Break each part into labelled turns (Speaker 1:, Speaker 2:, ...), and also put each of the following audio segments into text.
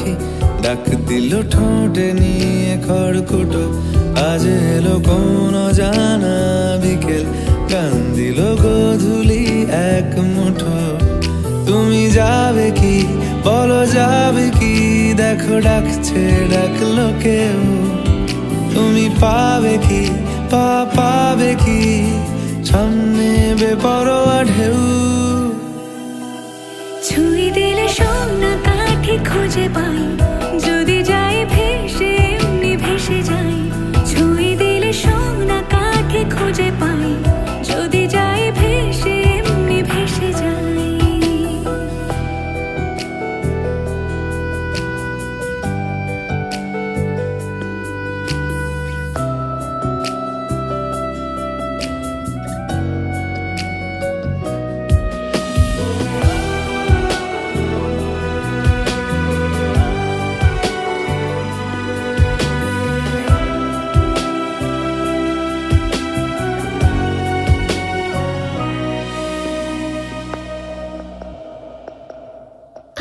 Speaker 1: পাখি ডাক দিল ঠোঁটে নিয়ে খড়কুটো। আজ এলো কোন জানা বিকেল, গান দিল গোধূলি এক মুঠো। তুমি যাবে কি বলো, যাবে কি? দেখো ডাকছে ডাকলো কেউ। তুমি পাবে কি পাবে কি? সামনে বেপরোয়া ঢেউ।
Speaker 2: ছুঁয়ে দিলে সোনা কাঠি খুঁজে পাই, যদি যাই ভেসে এমনি ভেসে যাই। ছুঁয়ে দিলে সোনা কাঠি খুঁজে পাই, যদি যাই ভেসে এমনি ভেসে যাই।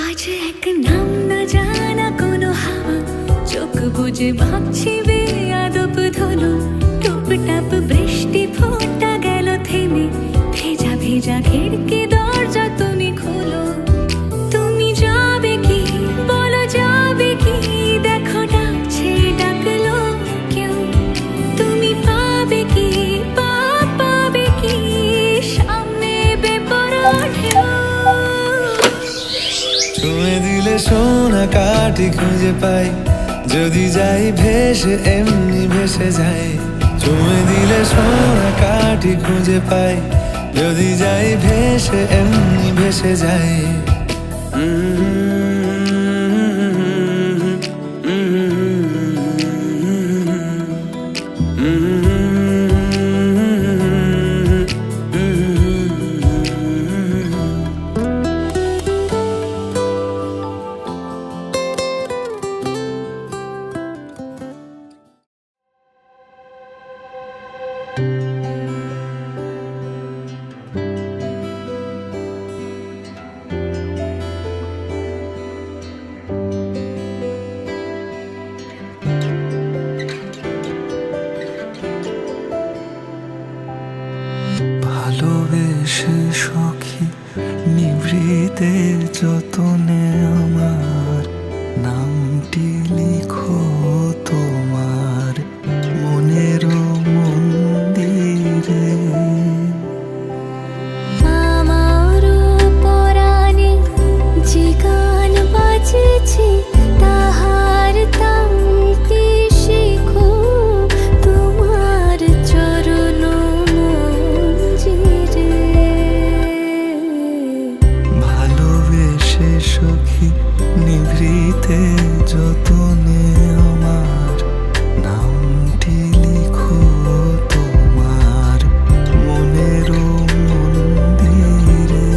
Speaker 2: আজ এক নাম না জানা কোনো হাওয়া, চোখ বুঝে ভাবছি বেয়াদব ধনু। টুপটাপ বৃষ্টি ফোঁটা গেল থেমে, ভেজা ভেজা খিড়কি দরজা তুমি খোলো। তুমি যাবে কি বলো, যাবে কি? দেখো ডাকছে ডাকলো কেউ। তুমি পাবে কি পাবে কি? সামনে বেপরোয়া ঢেউ।
Speaker 1: ছুঁয়ে দিলে সোনা কাঠি খুঁজে পাই, যদি যাই ভেসে এমনি ভেসে যাই। ছুঁয়ে দিলে সোনা কাঠি খুঁজে পাই, যদি যাই ভেসে এমনি ভেসে যাই।
Speaker 3: ভালোবেসে সখী নিভৃতে যতনে আমার নামটি লিখো তোমার মনের মন্দিরে।
Speaker 2: আমার পরাণে যে গান বাজেছে, তাহার তালটি শিখো তোমার চরণ মঞ্জিরে।
Speaker 3: ভালোবেসে সখী নিভৃতে যতনে আমার নামটি লিখো তোমার মনের মন্দিরে।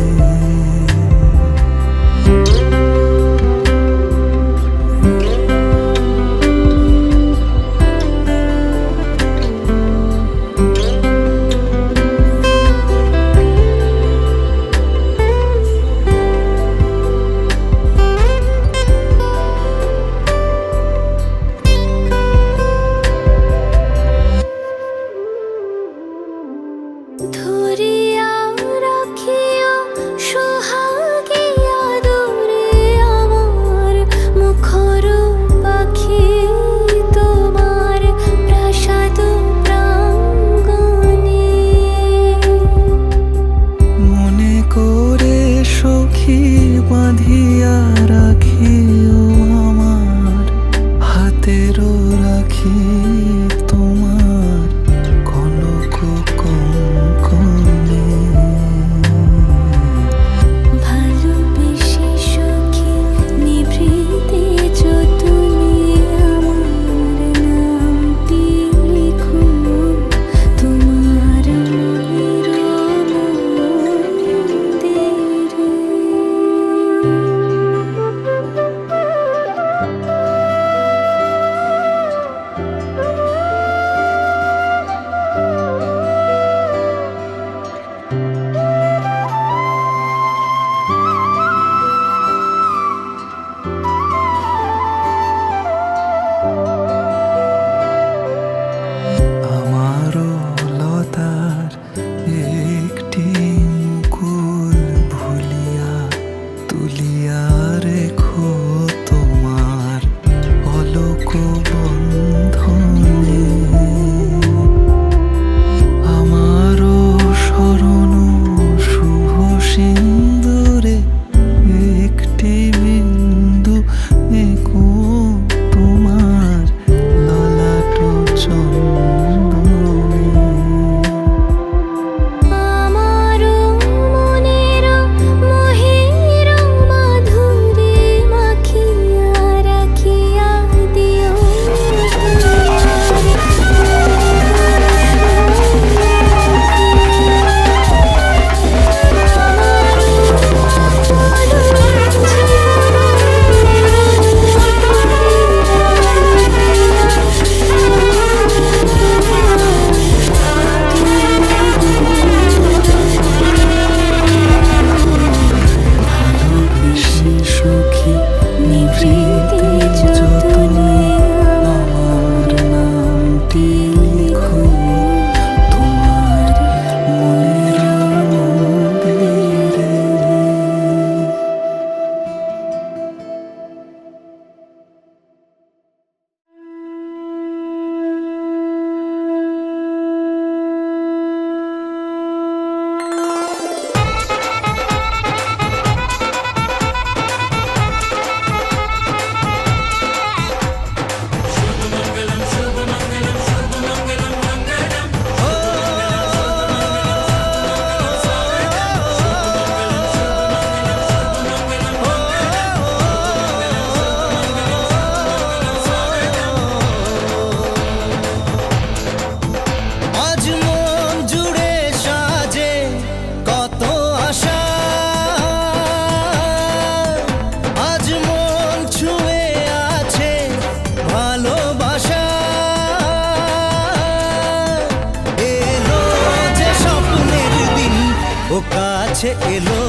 Speaker 3: কাছে এলো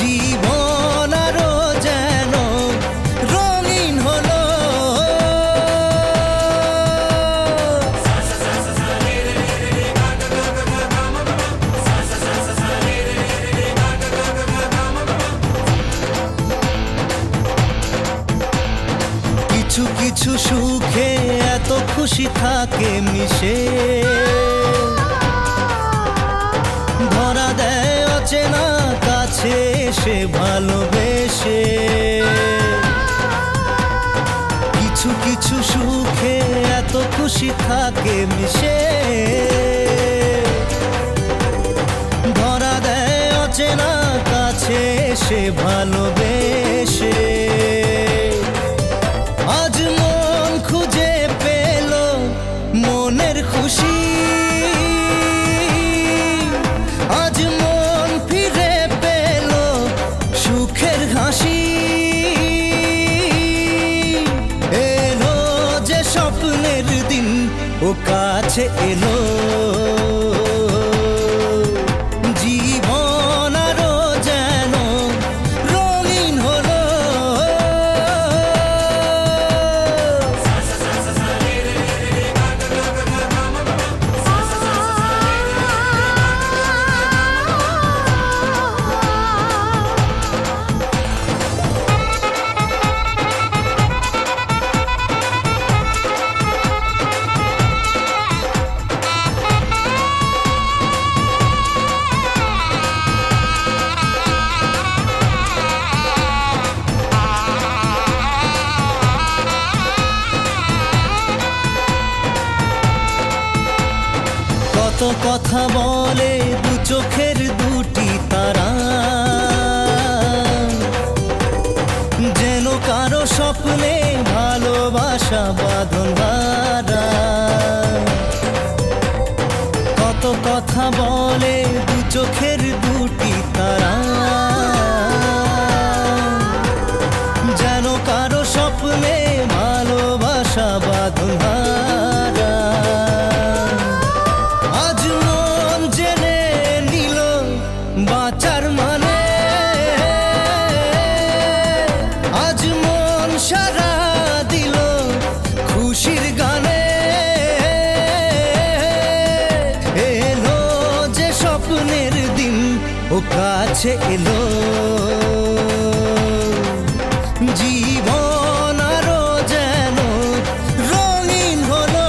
Speaker 3: জীবন আরো যেন রঙিন হলো কিছু কিছু সুখে এত খুশি থাকে মিশে ধরা দেয় অচেনা কাছে এসে ভালোবেসে কিছু কিছু সুখে এত খুশি থাকে মিশে ধরা দেয় অচেনা কাছে এসে ভালোবেসে আজ মন খুঁজে পেল মনের খুশি আজ মন ফিরে পেল সুখের হাসি এলো যে স্বপ্নের দিন ও কাছে এলো জীবন আরো যেন রঙিন হলো কত কথা বলে দু চোখের দুটি তারা যেন কারো স্বপ্নে ভালোবাসা বাঁধন হারা কত কথা বলে দু চোখের দুটি তারা যেন কারো স্বপ্নে ভালোবাসা বাঁধন হারা আজ মন জেনে নিল বাঁচার মানে আজ মন সারা দিল খুশির গানে এলো যে স্বপ্নের দিন ও কাছে এলো জীবন আরো যেন রঙিন হলো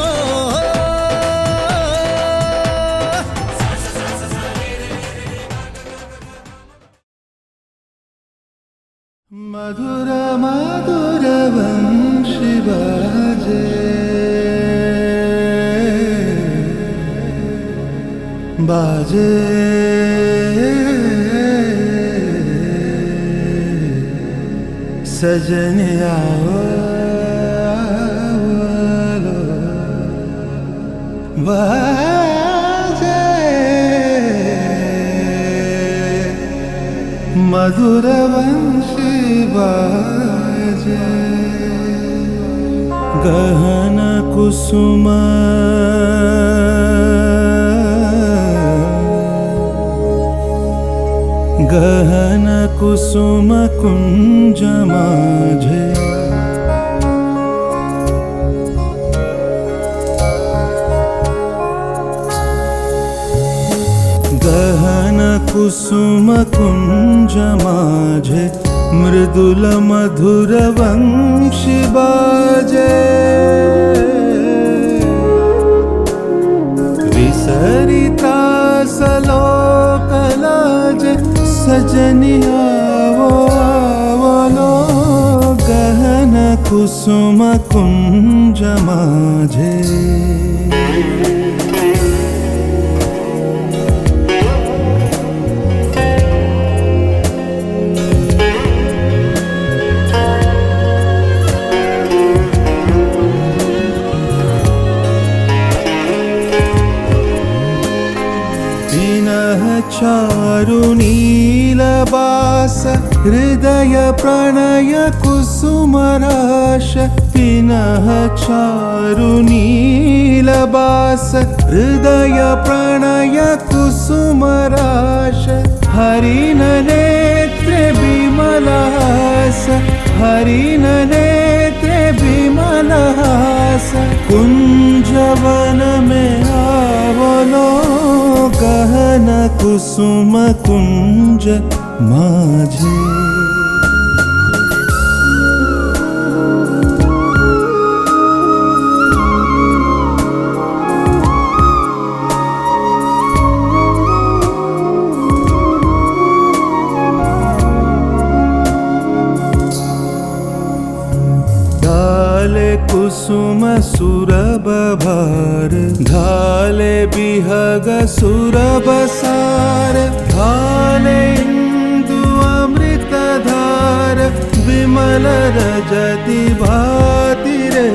Speaker 1: मधुर मधुर वंशी बाजे बाजे सजनिया बाजे मधुर वंशी बाजे गहन कुसुम गहन कुसुम कुंज माझे गहन कुसुम कुंज माझे मृदुल मधुर वंशी बाजे विसरिता सलोकलाजे सजनिया आवलो गहन कुसुम कुंज माझे चारु नीलबास हृदय प्रणय कुसुमराश पिनः चारु नीलबास हृदय प्रणय कुसुमराश हरिण नेत्रे विमलहास हरिण नेत्रे विमलहास कुंजवन में आवलो गहन कुसुम कुंज माझे धाले कुसुम सुरभ भार धाले बिहग सुरभ सार धाले इंदु अमृत धार विमल रजति भाति रे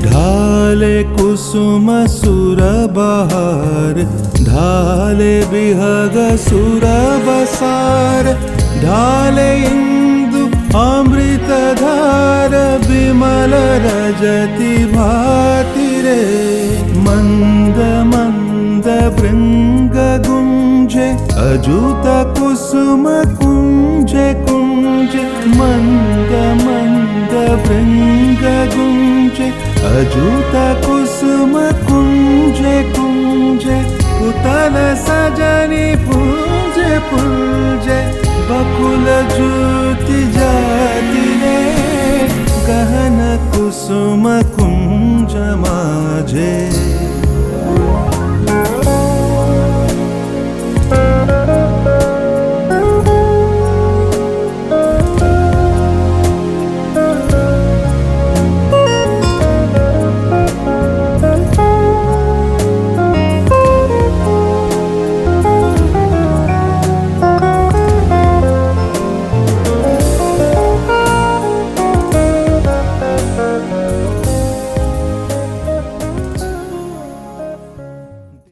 Speaker 1: ढाले कुसुम सुरभ हार ढाले बिहग सुरभ सार ढाले इंदु अमृत धार विमल रजति भाति रे मंद मंद भृंग गुंजे अजुत कुसुम कुंजे कुंजे मंद मंद भृंग गुंजे अजुत कुसुम कुंजे कुंजे पुतल सजनी पूजे पूजे बकुल ज्योति जाति रे गहन कुसुम कुंज माझे।